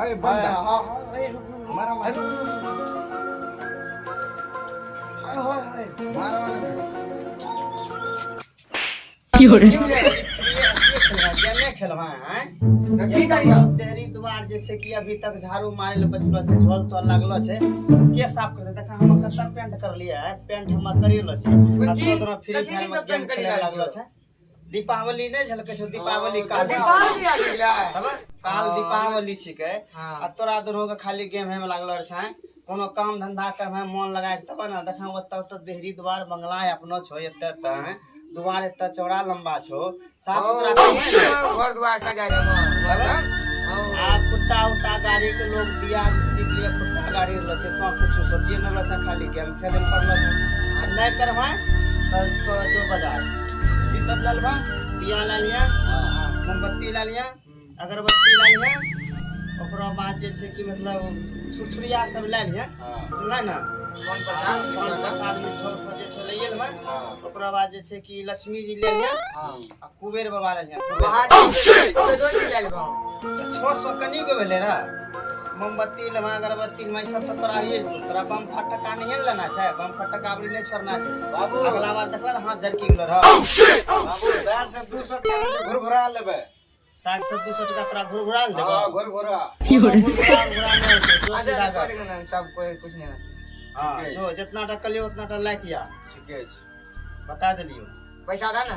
अरे बंद हाँ मारा मारा मारा देहरी दुआर जे छै कि अभी तक झाड़ू मारे ले बचलो छै, झोल तो लागलो छै, के साफ करते? देखा हम कत्ता पेंट करलिए है, पेंट हम करियो छै, आ तोरा फ्री फायर में गेम खेले लागलो छै। दीपावली नहीं झलके छो, दीपावली काल दीपावली आ गेलै काल दीपावली छिके, आ तोरा दोनों के खाली गेम में लागलो छै। कोनो काम धंधा कर में मन लगा के तब ना देखा ओत देहरी द्वार बंगला अपनो छो, एते त द्वार एते चौड़ा लंबा छो, साफ सुथरा घर द्वार सजा दे आ कुत्ता उत्ता गाड़ी के लोग बिया के लिए कुत्ता गाड़ी ल छै, तो कुछ सोचिए न ल छै, खाली गेम खेले में पड़ल छै। आ नहीं करवा तो जो बाजार ई सब ललवा बिया ला लिया, मोमबत्ती ला लिया, अगरबत्ती ला लिया, ओकरा बाद जे छै कि मतलब छुरछुरिया सब ला लिया, सुनला ना कौन प्रसाद ढोल खोजे छो ले लेबा। ओकरा बाद जे छै कि लक्ष्मी जी ले लिया, आ कुबेर बाबा ले लिया। वहां तो दो ले लेबो 600 कनी के भेले रे, मोमबत्ती लेबा, अगरबत्ती लेबा, सब तो तोरा हिए छै। तोरा बम फटका नहीं लेना छै, बम फटका अबरी नहीं छोड़ना छै बाबू। अगला बार देखला हाथ झरकी गेलो रह बाबू। 60 से 200 टका घुरघुरा लेबे, 60 से 200 टका तोरा घुरघुरा ले देबो। हां घुरघुरा सब कोई कुछ नहीं। हां जो जितना टका लियो उतना टका लाइक या ठीके छै, बता देलियो। पैसा दा ना,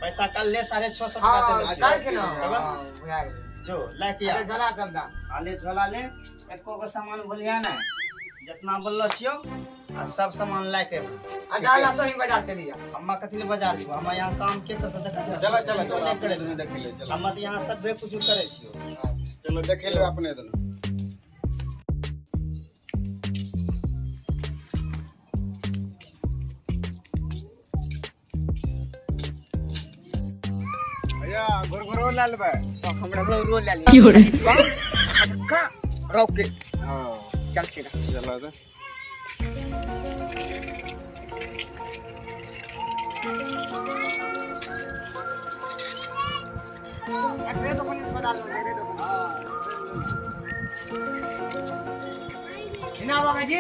पैसा कल ले 650 टका दे कल के ना जो लाइक या झोला सब दा आले झोला ले, एको गो सामान भूलिया ना, जितना बोललो छियो आ सब सामान लाके अच्छा ला तो ही बाजार चलिया। हम्मा कथि ले बाजार छियो, हम्मा यहाँ काम के करत देख। चलो चलो चलो करे देख ले चलो, हम्मा तो यहाँ सब कुछ करे छियो। चलो देख ले अपने दोनों। भैया घुरघुरो ला लेबे, तो हमरा रोल ले लिया का रॉकेट। हां चल सीधा चलो तो अरे तो कोनी बता लो मेरे तो इना बाबा जी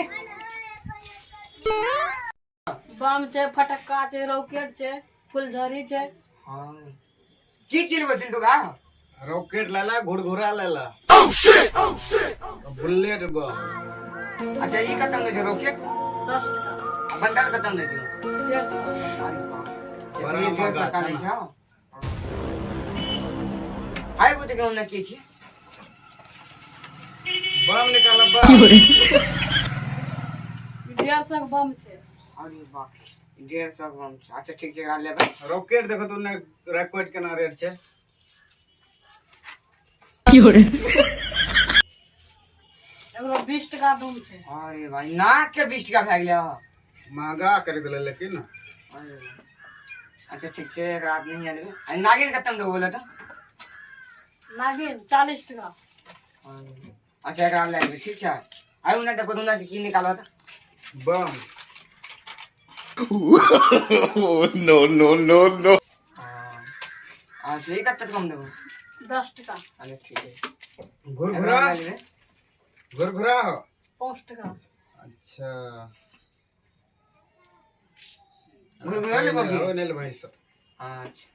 बम छै, फटक्का छै, रॉकेट छै, फुलझड़ी छै। हां की किलो बसिन टोगा रॉकेट लाला, घुरघुरा लाला, बुलेट बम। अच्छा ये खत्म नहीं थे रॉकेट 10 टका बंडल खत्म नहीं थे 150। बड़ा ये महंगा सरकार छै है ना। क्या हाय वो देखो ना की छी बम निकाला बम। 150 के बम छै। अरे बाप 150 बम। अच्छा ठीक छै ले भाई रॉकेट देखो तो ने रॉकेट केना रेट छै। एगो 20 टका बम छै। अरे भाई नाक के 20 टका भाग लिया। महंगा कर देले लेकिन। अरे अच्छा ठीक छै रात नहीं आने में नागिन खत्म दो बोला था नागिन 40 टका। अच्छा एकरा ले ले ठीक छै आयु ना देखो तुमने की निकाला था बम। no no no no हां सही कत्ते कम देबो 10 टका। अरे ठीक है घुरघुरा घुरघुरा 5 टका। अच्छा घुरघुरा ले बाबू ओ नेल भाई सब। अच्छा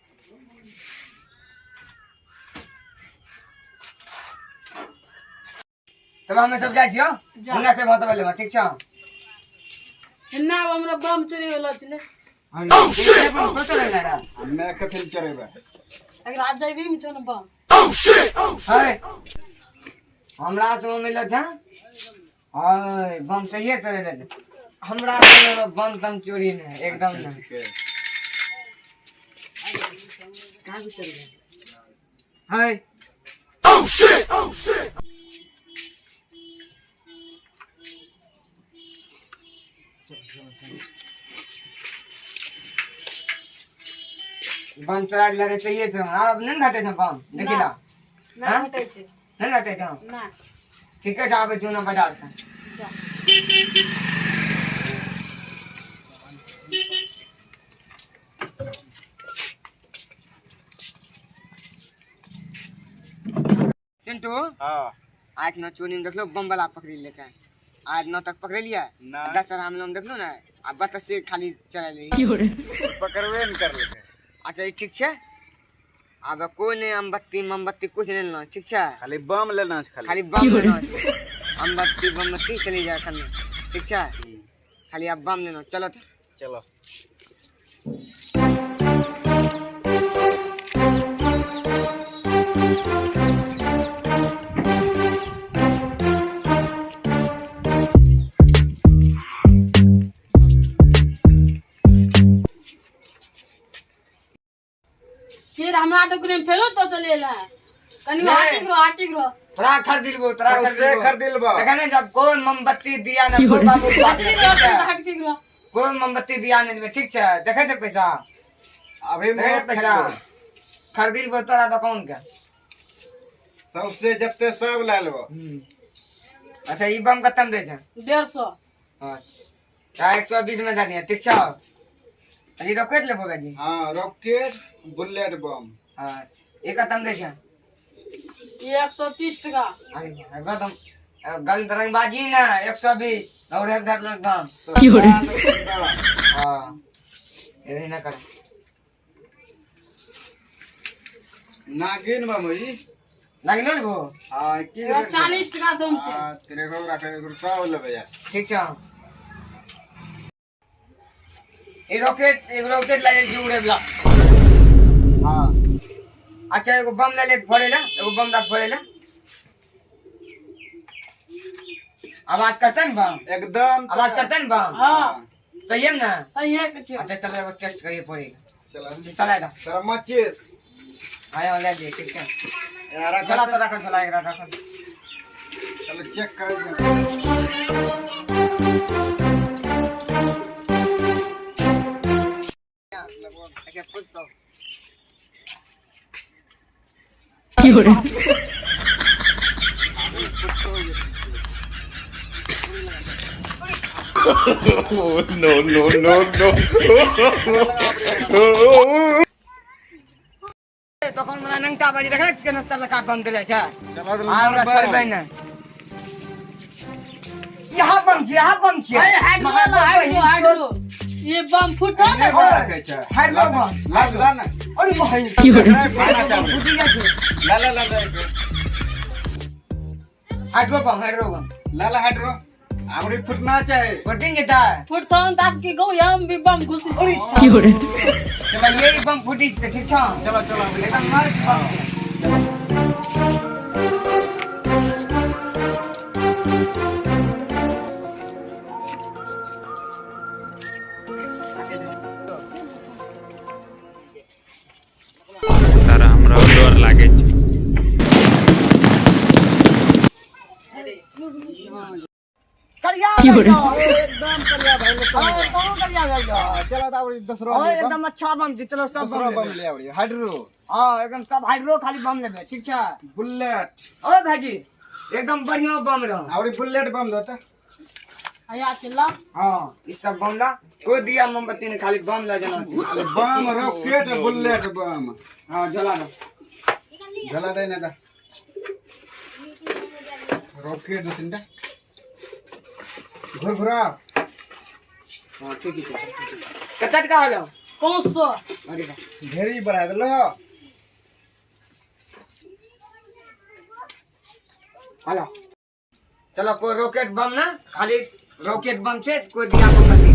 तब हमें सब जाय छियो उन्ना से बात बोले ठीक छै इन्ना हमरा बम चोरी होला छले। अरे ये पण तो चले ना मैं कथि चरेबे अगर आज जाइबी में छन बम हाय हमरा से मिलो था हाय बम सही करे ले हमरा से बम तम चोरी ने एकदम ना ठीक है। का भी चल हाय बम चला लगे सही छै अब नहीं घटे छै बम देखिला ना हटे छै नहीं घटे छै ना। ठीक है जाबे चूना बाजार से जा चिंटू हां 8 9 चोरी में देख लो बम वाला पकड़ी लेके आज 9 तक पकड़ लिया ना। 10 और हम लोग देख लो ना अब 32 से खाली चला ली पकड़वे न कर लेते अच्छा ये ठीक है अब कोई नहीं मोमबत्ती कुछ नहीं लेना ठीक है खाली बम लेना छै खाली बम लेना मोमबत्ती चली जाए खाने ठीक है खाली अब बम लेना चलो तो चलो फिर हमरा तो कुने फेरो तो चले ला कनी आटिक रो तोरा खरीद लो सबसे खरीदिलबो देखा नहीं जब कोई मोमबत्ती दिया ना कोई बाबू हटकी रो कोई मोमबत्ती दिया नहीं ठीक है देखे थे पैसा अभी देखे मैं पैसा खरीद लो तोरा दुकान के सबसे जत्ते सब ले लेबो अच्छा ई बम खत्म दे छे 150 अच्छा 120 में जानी है ठीक है अजी रॉकेट लेबो गाजी हां रॉकेट बुलेट बम अच्छा ये खत्म दे छे 130 टका अरे एकदम गल रंगबाजी ना 120 और एक धर दाम हां ये ना कर नागिन मामूजी लगने लेबो हां की 40 टका दाम छै तेरे को रखे सब लेबे यार ठीक है एक रॉकेट ले जी उड़े वाला हां अच्छा एगो बम ले फोड़ेला एगो बम दा फोड़ेला आवाज करता है बम एकदम आवाज करता है बम हां सही है ना सही है कुछ अच्छा चलो एगो टेस्ट करिए पड़ेगा चला चलाएगा सर मचिस आया ले लिए ठीक है यार चला तो रखो चलाएगा रखो चलो चेक कर अच्छा खुद तो Oh, no, no, no, no. তখন মানে নংটা বাজি দেখা যাচ্ছে কেন সালা কাট বন্ধ দিলে আছে चला तो আমরা চলবে না यहाँ बम छी अरे हाइड्रो ये बम फुटा ना हाइड्रो बम ला ना अरे भाई खाना चालू फुटी जाছে ला हाइड्रो बम ला हाइड्रो आमरी फुटना चाहे फुटेंगे ता फुटता तब की गौ हम भी बम घुसी चलो यही बम फुटी ठीक छ चलो चलो एकदम मस्त बम तारा हमरा डर लागे छै करिया एकदम करिया भाई लोग कौन करिया गया चलो तो आवरी दूसरा एकदम अच्छा बम जी चलो सब दूसरा बम बम ले आवरी हाइड्रो हां एकदम सब हाइड्रो खाली बम लेबे ठीक छ बुलेट ओए भाईजी एकदम बढ़िया बम रहो आवरी बुलेट बम देता आया चला हां इस सब बम ला कोई दिया मोमबत्ती ने खाली बम ले जाना बम रॉकेट बुलेट बम हां जला दो जला दे ना रॉकेट दो तीनटा घुरा हां ठीक है कतट का हलो 500 अरे वाह ढेरी बढ़ा दलो हलो चलो कोई रॉकेट बम ना खाली रॉकेट बम से कोई दिया मोमबत्ती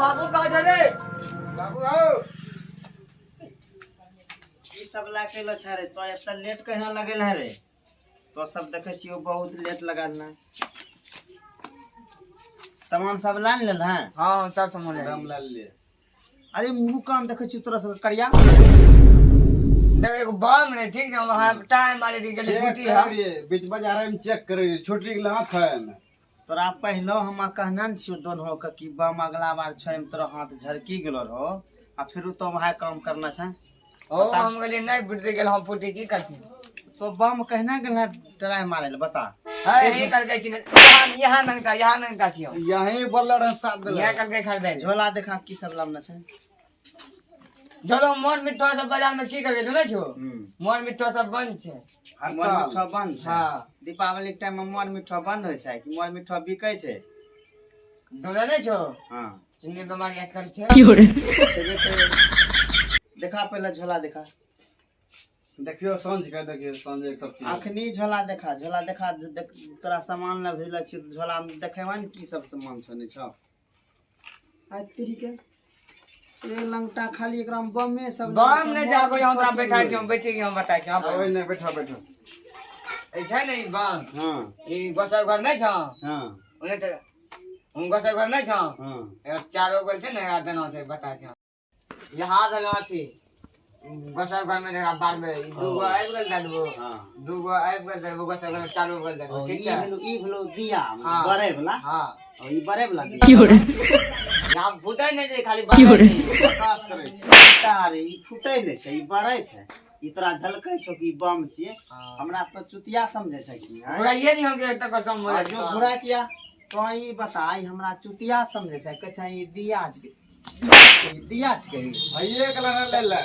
बाबू कहाँ चले बाबू आओ ई सब ला के लो छारे तो इतना लेट कहना लगेल है रे तो सब देखे छियो बहुत लेट लगाल ना सामान सब लान लेल हैं हाँ सब सामान ले राम लाल ले अरे मुंह कान देखे छी तोरा सब करिया देख एगो बम रे ठीक है वहां टाइम मारे दी गेले चेक छुट्टी है करिए बीच बाजार में चेक करिए छोटी के हाथ है ना तोरा पहलो हम कहना न छियो दोनों के कि बम अगला बार छोड़ में तोरा हाथ झरकी गेलो रहो आ फिर तो वहां काम करना छै ओ हम गेले नहीं फुटते गेल हम फुटे की करती तो बम कहना गेल ट्राई मारे ले बता हां यही करके कि यहां नंगा छियो यहीं बोल रहे साथ दे यहां करके खरीदे झोला देखा की सब लावना छै चलो मोर मिठो सब बाजार में की करके दोने छो मोर मिठो सब बंद छे मोर मिठो बंद छै हां दीपावली के टाइम में मोर मिठो बंद होय छै कि मोर मिठो बिकै छै दोने ने छो हां चिन्नी बीमारी आजकल छे देखा पहले झोला देखा देखियो सांझ के देखियो सांझ एक सब चीज अखनी झोला देखा तोरा सामान ला भेजला छी झोला में देखेवा न की सब सामान छै ने छ आज तेरी के ए लंगटा खाली एकरा में बमे सब बम ने जागो हम तोरा बैठा छी हम बैठे के हम बताई छी ओए ने बैठो बैठो ए छै नहीं बम हां ई गोसा घर नहीं छ हां ओने त हम गोसा घर नहीं छ हां ए चारो गोल छै ने देना छै बता छ यहां देना थी गोसा घर में देखा बार में दूगो आइब गेल दादबो हां दूगो आइब गेल दादबो गोसा घर चारो गोल दादबो ठीक छै ई भेलो दिया हाँ। बड़े वाला हां और ई बड़े वाला दिया यहां फुटाई नहीं दे खाली बार प्रकाश करे छै तारे ई फुटै नै छै ई बड़े छै ई तोरा झलकै छौ कि बम छियै हमरा तो चुतिया समझे छै कि पूरा ये नहीं हम एक तक कसम हो जो बुरा किया तो ई बता ई हमरा चुतिया समझे छै कह छै ई दिया छै दिया छै भैये कलर ले ले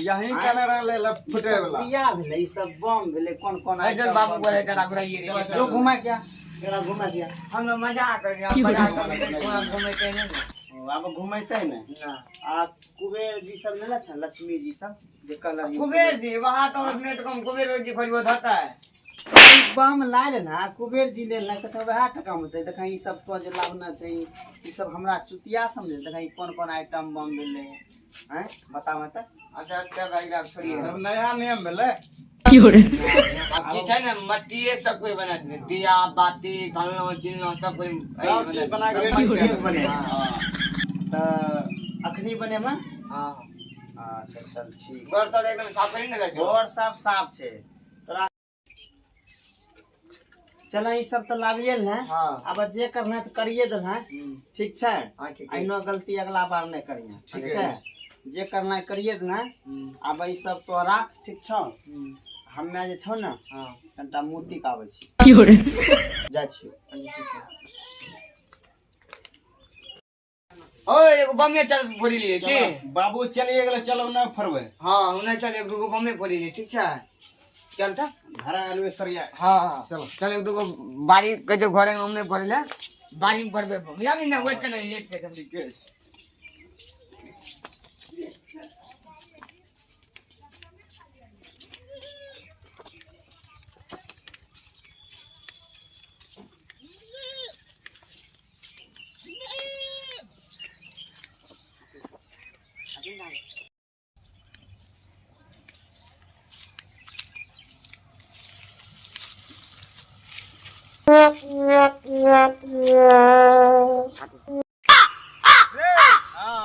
यहीं कलर ले ले फुटे वाला दिया भेलै ई सब बम भेलै कोन कोन अजल बाबू बोले जरा बुरा ये जो घुमा क्या जरा घुमा दिया हम मजाक कर हम मजाक कर घूमे के नहीं अब घुमेते ने ना आ कुबेर जी सब ने छै लक्ष्मी जी सब जे कलर कुबेर जी वहां तो उसने तो कम कुबेर जी खोजबो धता है बम लायल ना कुबेर जी लेल ना कछ वह टका में देखा ई सब तो जे लावना छै ई सब हमरा चुतिया समझे देखा ई कोन कोन आइटम बम भेलै हैं बताओ त अच्छा अच्छा भाई आप छोड़िए सब नया नियम भेले अब की छै ना मट्टी एक सब कोई बना दे दिया बाती कलनो चिन्नो सब कोई सब चीज बना के बने त अखनी बने में हां अच्छा चल ठीक घर तो एकदम साफ करी ना लगे और सब साफ छै तोरा चल ई सब तो लावियल है हां अब जे करना है तो करिए दल है ठीक छै हां ठीक है आइनो गलती अगला बार नहीं करिए ठीक छै जे करना है करिए दल है अब ई सब तो राख ठीक छौ हम्मे जे छौ ना हां कनटा मूर्ति का आबै छी जा छियो ओए एगो बमे चल फोड़ी लिए की बाबू चलिए गेले चलो ना फरवे हां उन्हें चल एक दूगो बमे फोड़ी लिए ठीक छै चल त धरा अलवे सरिया हां चलो चल एक दूगो बाड़ी के जो घरे में हमने फोड़ले बाड़ी में फोड़बे यानी ना वेट करना लेट के जल्दी ठीक है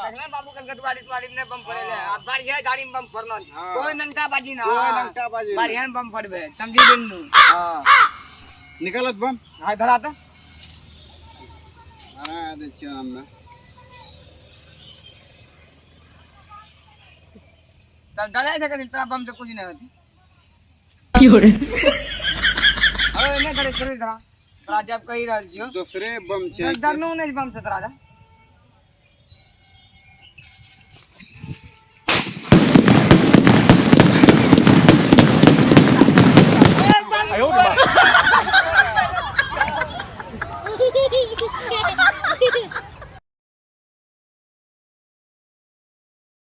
सकले बाबू के दुआरी में बम फोड़ले आ बाड़ी है गाड़ी में बम फोड़ना कोई नंटा बाजी ना कोई नंटा बाजी बाड़ी में बम फोड़बे समझी बिंदु हां निकलत बम हां धरा त धरा दे छियो हमने तब डराई था कि तेरा बम से कुछ नहीं होती अरे नहीं करे धरा तोरा जब कही रहल छियो दूसरे बम छै डरनो नहीं बम से तोरा